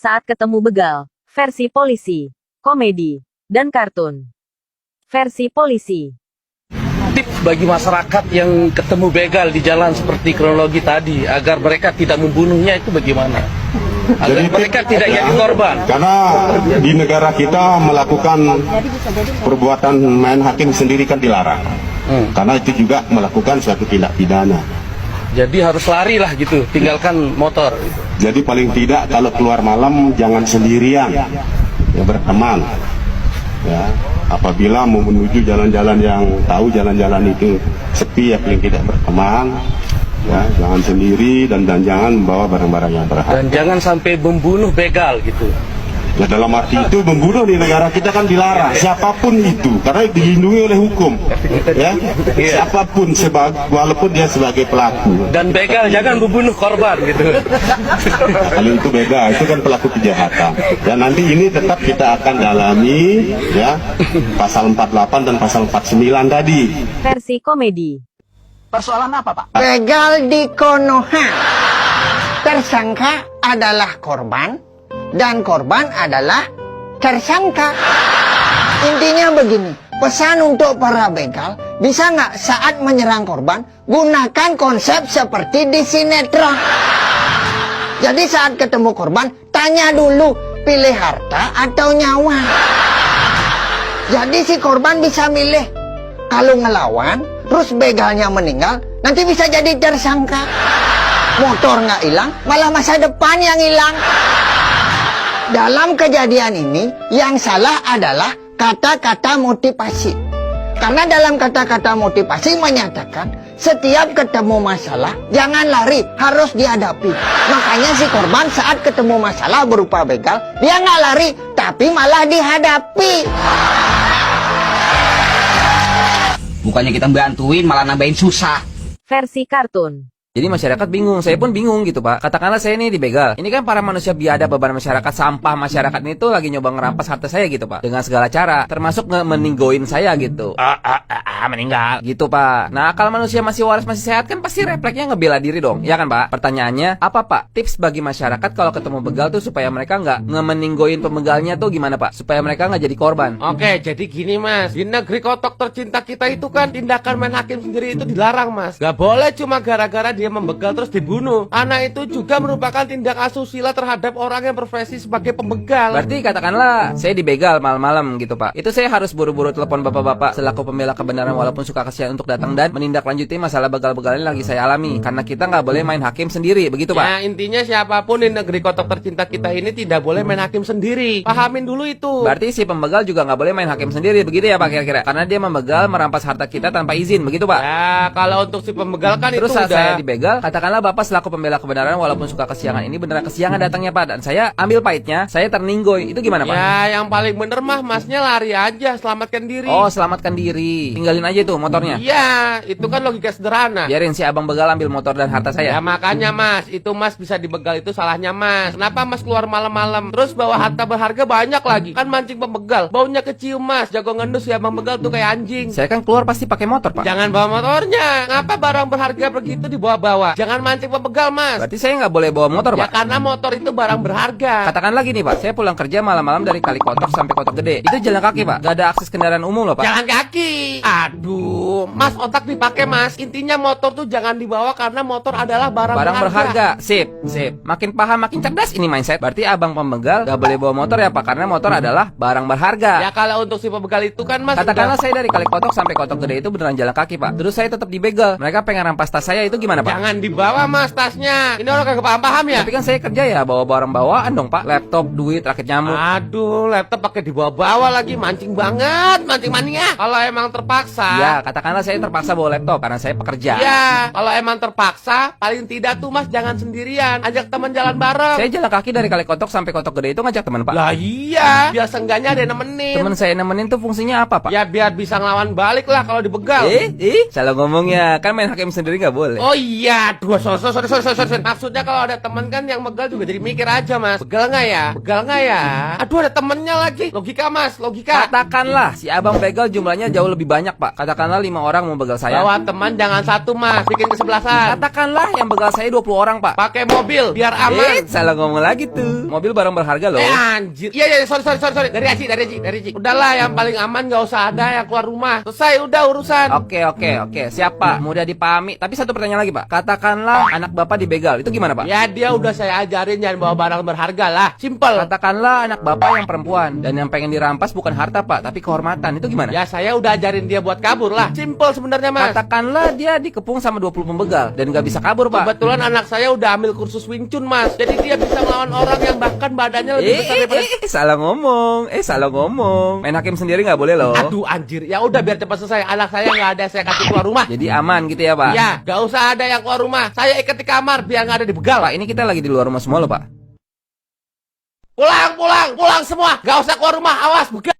saat ketemu begal, versi polisi, komedi, dan kartun. Versi polisi. Tips bagi masyarakat yang ketemu begal di jalan seperti kronologi tadi, agar mereka tidak membunuhnya itu bagaimana? Agar mereka tidak jadi korban. Karena di negara kita melakukan perbuatan main hakim sendiri kan dilarang. Karena itu juga melakukan suatu tindak pidana. Jadi harus lari lah gitu, tinggalkan motor. Jadi paling tidak kalau keluar malam jangan sendirian, ya berteman. Ya, apabila mau menuju jalan-jalan yang tahu jalan-jalan itu sepi ya paling tidak berteman. Ya, jangan sendiri dan jangan membawa barang-barang yang berharga. Dan jangan sampai membunuh begal gitu. Ya dalam arti itu membunuh di negara kita kan dilarang, siapapun itu, karena dilindungi oleh hukum. Ya, siapapun walaupun dia sebagai pelaku. Dan begal jangan membunuh korban gitu. Kalau itu begal, itu kan pelaku kejahatan. Dan nanti ini tetap kita akan dalami, ya, pasal 48 dan pasal 49 tadi. Versi komedi. Persoalan apa, Pak? Begal di Konoha. Tersangka adalah korban dan korban adalah tersangka. Intinya begini, pesan untuk para begal, bisa nggak saat menyerang korban gunakan konsep seperti di sinetron. Jadi saat ketemu korban, tanya dulu pilih harta atau nyawa. Jadi si korban bisa milih. Kalau ngelawan, terus begalnya meninggal, nanti bisa jadi tersangka. Motor nggak hilang, malah masa depan yang hilang. Dalam kejadian ini, yang salah adalah kata-kata motivasi. Karena dalam kata-kata motivasi menyatakan, setiap ketemu masalah, jangan lari, harus dihadapi. Makanya si korban saat ketemu masalah berupa begal, dia nggak lari, tapi malah dihadapi. Bukannya kita bantuin, malah nambahin susah. Versi kartun. Jadi masyarakat bingung, saya pun bingung gitu Pak. Katakanlah saya ini dibegal. Ini kan para manusia biadab, beban masyarakat, sampah masyarakat ini tuh lagi nyoba ngerampas harta saya gitu Pak. Dengan segala cara, termasuk meninggoin saya gitu. Meninggal gitu Pak. Nah kalau manusia masih waras, masih sehat kan pasti refleksnya ngebela diri dong. Ya kan Pak? Pertanyaannya, apa Pak tips bagi masyarakat kalau ketemu begal tuh supaya mereka nggak meninggoin pembegalnya tuh gimana Pak? Supaya mereka nggak jadi korban. Oke, jadi gini Mas, di negeri kotok tercinta kita itu kan tindakan main hakim sendiri itu dilarang Mas. Gak boleh cuma gara-gara dia membegal terus dibunuh. Anak itu juga merupakan tindak asusila terhadap orang yang profesi sebagai pembegal. Berarti katakanlah saya dibegal malam-malam gitu Pak. Itu saya harus buru-buru telepon bapak-bapak selaku pembela kebenaran walaupun suka kasihan untuk datang dan menindaklanjuti masalah begal-begal ini lagi saya alami. Karena kita nggak boleh main hakim sendiri, begitu Pak? Ya intinya siapapun di negeri kotok tercinta kita ini tidak boleh main hakim sendiri. Pahamin dulu itu. Berarti si pembegal juga nggak boleh main hakim sendiri, begitu ya Pak kira-kira? Karena dia membegal merampas harta kita tanpa izin, begitu Pak? Ya kalau untuk si pembegal kan terus itu saat udah. saya dibegal, katakanlah Bapak selaku pembela kebenaran walaupun suka kesiangan ini beneran kesiangan datangnya Pak, dan saya ambil pahitnya, saya terninggoy, itu gimana Pak? Ya yang paling bener mah Masnya lari aja, selamatkan diri. Oh selamatkan diri, tinggalin aja tuh motornya. Iya, itu kan logika sederhana. Biarin si abang begal ambil motor dan harta saya. Ya makanya Mas, itu Mas bisa dibegal itu salahnya Mas. Kenapa Mas keluar malam-malam terus bawa harta berharga banyak lagi? Kan mancing pembegal, baunya kecium Mas. Jago ngendus ya bang begal tuh kayak anjing. Saya kan keluar pasti pakai motor Pak. Jangan bawa motornya. Ngapa barang berharga begitu dibawa-bawa? Jangan mancing pembegal Mas. Berarti saya nggak boleh bawa motor Ya Pak? karena motor itu barang berharga. Katakanlah gini Pak, saya pulang kerja malam-malam dari Kali Kotok sampai Kotok Gede. Itu jalan kaki Pak, gak ada akses kendaraan umum loh Pak. Jalan kaki. Aduh, Mas otak dipakai Mas. Intinya motor tuh jangan dibawa karena motor adalah barang berharga. Sip. Makin paham makin cerdas ini mindset. Berarti abang pembegal gak boleh bawa motor ya Pak, karena motor adalah barang berharga. Ya kalau untuk si pembegal itu kan Mas. Katakanlah saya dari Kali Kotok sampai Kotok Gede itu beneran jalan kaki Pak. Terus saya tetap dibegal. Mereka pengen rampas tas saya, itu gimana Pak? Jangan dibawa Mas tasnya. Ini orang kagak paham ya. Tapi kan saya kerja ya bawa barang bawaan dong Pak. Laptop, duit, rakit nyamuk. Aduh, laptop pakai dibawa-bawa lagi, mancing banget, mancing mania. Kalau emang terpaksa. Ya, katakanlah saya terpaksa bawa laptop karena saya pekerja. Ya, kalau emang terpaksa, paling tidak tuh Mas jangan sendirian, ajak teman jalan bareng. Saya jalan kaki dari Kali Kotok sampai Kotok Gede itu ngajak teman Pak. Lah iya, biar seenggaknya ada yang nemenin. Temen saya nemenin tuh fungsinya apa Pak? Ya biar bisa ngelawan balik lah kalau dibegal. Salah ngomongnya, kan main hakim sendiri nggak boleh. Oh iya. iya, dua sorry. Maksudnya kalau ada teman kan yang begal juga jadi mikir aja, Mas. Begal nggak ya? Begal nggak ya? Aduh, ada temennya lagi. Logika, Mas, logika. Katakanlah si abang begal jumlahnya jauh lebih banyak, Pak. Katakanlah 5 orang mau begal saya. Bawa teman jangan satu, Mas. Bikin kesebelasan. Katakanlah yang begal saya 20 orang, Pak. Pakai mobil biar aman. Salah ngomong lagi tuh. Mobil barang berharga loh. Anjir. Iya, sorry. Dari Aji. Udahlah, yang paling aman nggak usah ada yang keluar rumah. Selesai, udah urusan. Oke. Siap, Pak. Mudah dipahami. Tapi satu pertanyaan lagi, Pak. Katakanlah anak Bapak dibegal. Itu gimana, Pak? Ya, dia udah saya ajarin jangan bawa barang berharga lah. Simpel. Katakanlah anak Bapak yang perempuan dan yang pengen dirampas bukan harta, Pak, tapi kehormatan. Itu gimana? Ya, saya udah ajarin dia buat kabur lah. Simpel sebenarnya, Mas. Katakanlah dia dikepung sama 20 pembegal dan nggak bisa kabur, Pak. Kebetulan anak saya udah ambil kursus Wing Chun, Mas. Jadi dia bisa melawan orang yang bahkan badannya lebih besar daripada... Salah ngomong. Main hakim sendiri nggak boleh loh. Aduh, anjir. Ya udah biar cepat selesai. Anak saya nggak ada saya kasih keluar rumah. Jadi aman gitu ya, Pak? Ya, nggak usah ada yang keluar rumah. Saya ikat di kamar biar nggak ada dibegal. Pak, ini kita lagi di luar rumah semua loh, Pak. Pulang semua. Nggak usah keluar rumah. Awas, begal.